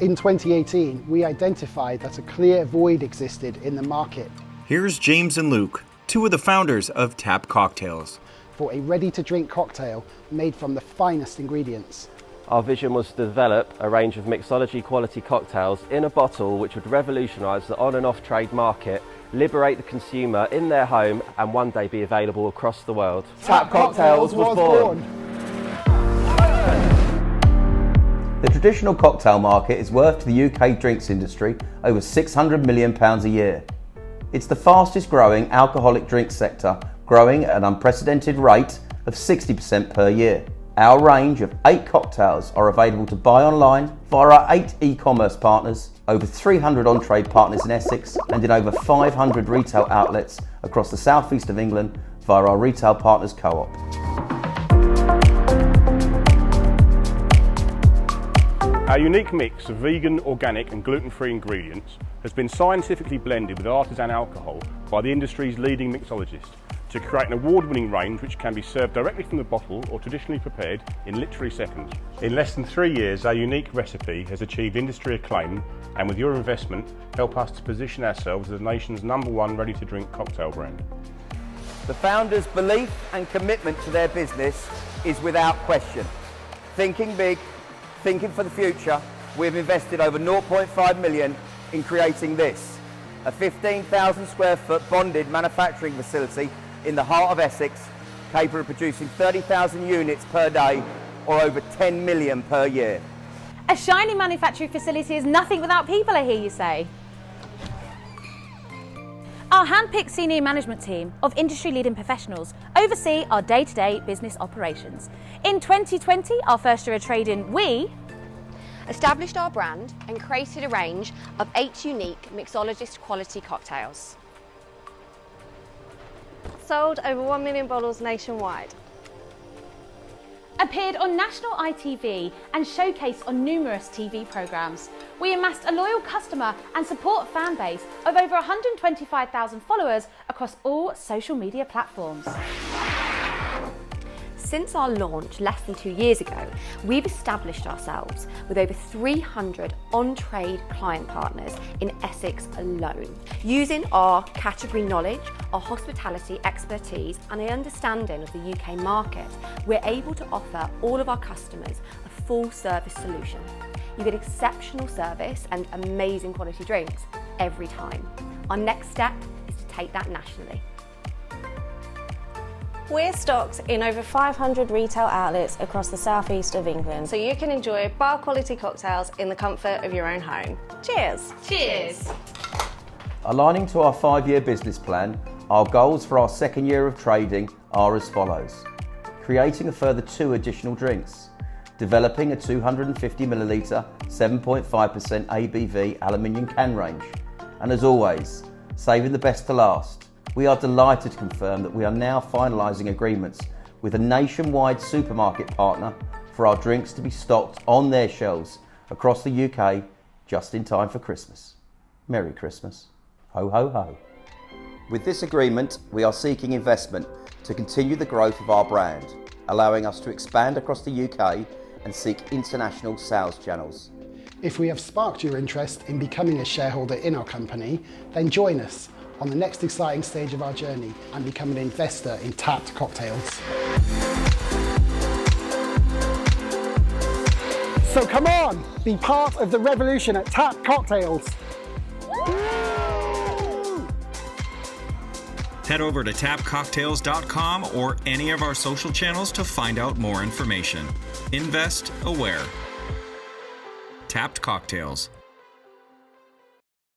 In 2018, we identified that a clear void existed in the market Here's James and Luke, two of the founders of TAPP'D COCKTAILS. for a ready-to-drink cocktail made from the finest ingredients. Our vision was to develop a range of mixology quality cocktails in a bottle which would revolutionise the on and off trade market, liberate the consumer in their home and one day be available across the world. TAPP'D COCKTAILS was born. The traditional cocktail market is worth to the UK drinks industry over £600 million a year. It's the fastest growing alcoholic drink sector, growing at an unprecedented rate of 60% per year. Our range of 8 cocktails are available to buy online via our 8 e-commerce partners, over 300 on-trade partners in Essex and in over 500 retail outlets across the southeast of England via our retail partners co-op. Our unique mix of vegan, organic and gluten-free ingredients has been scientifically blended with artisan alcohol by the industry's leading mixologist to create an award-winning range which can be served directly from the bottle or traditionally prepared in literally seconds. In less than 3 years, our unique recipe has achieved industry acclaim, and with your investment, help us to position ourselves as the nation's #1 ready-to-drink cocktail brand. The founders' belief and commitment to their business is without question. Thinking big, thinking for the future, we've invested over 0.5 million in creating this, a 15,000 square foot bonded manufacturing facility in the heart of Essex, capable of producing 30,000 units per day or over 10 million per year. A shiny manufacturing facility is nothing without people, I hear you say. Our hand-picked senior management team of industry-leading professionals oversee our day-to-day business operations. In 2020, our first year of trading, we established our brand and created a range of 8 unique mixologist quality cocktails. Sold over 1 million bottles nationwide. appeared on national ITV and showcased on numerous TV programmes. We amassed a loyal customer and support fan base of over 125,000 followers across all social media platforms. Since our launch less than 2 years ago, we've established ourselves with over 300 on-trade client partners in Essex alone. Using our category knowledge, our hospitality expertise and an understanding of the UK market, we're able to offer all of our customers a full service solution. You get exceptional service and amazing quality drinks every time. Our next step is to take that nationally. We're stocked in over 500 retail outlets across the southeast of England, so you can enjoy bar quality cocktails in the comfort of your own home. Cheers! Cheers! Aligning to our 5-year business plan, our goals for our second year of trading are as follows. Creating a further 2 additional drinks. Developing a 250ml, 7.5% ABV aluminium can range. And as always, saving the best to last. We are delighted to confirm that we are now finalising agreements with a nationwide supermarket partner for our drinks to be stocked on their shelves across the UK just in time for Christmas. Merry Christmas. Ho, ho, ho. With this agreement, we are seeking investment to continue the growth of our brand, allowing us to expand across the UK and seek international sales channels. If we have sparked your interest in becoming a shareholder in our company, then join us on the next exciting stage of our journey and become an investor in TAPP'D COCKTAILS. So come on, be part of the revolution at TAPP'D COCKTAILS. Head over to tappcocktails.com or any of our social channels to find out more information. Invest aware. TAPP'D COCKTAILS.